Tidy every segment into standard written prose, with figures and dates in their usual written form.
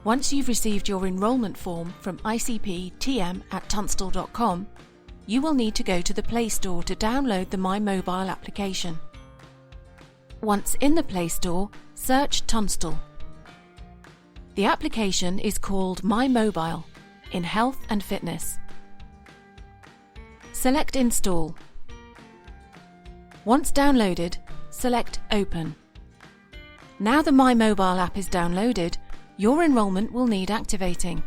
Once you've received your enrolment form from icptm@tunstall.com, you will need to go to the Play Store to download the myMobile application. Once in the Play Store, search Tunstall. The application is called myMobile in Health and Fitness. Select Install. Once downloaded, select Open. Now the myMobile app is downloaded, your enrolment will need activating.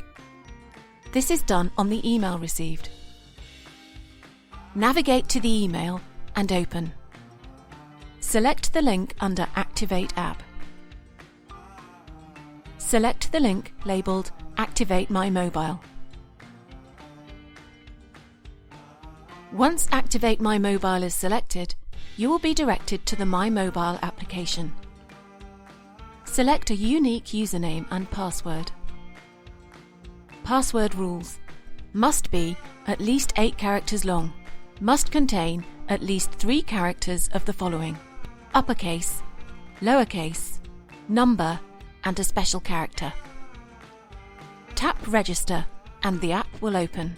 This is done on the email received. Navigate to the email and open. Select the link under Activate App. Select the link labelled Activate myMobile. Once Activate myMobile is selected, you will be directed to the myMobile application. Select a unique username and password. Password rules: must be at least 8 characters long, must contain at least 3 characters of the following: uppercase, lowercase, number, and a special character. Tap Register and the app will open.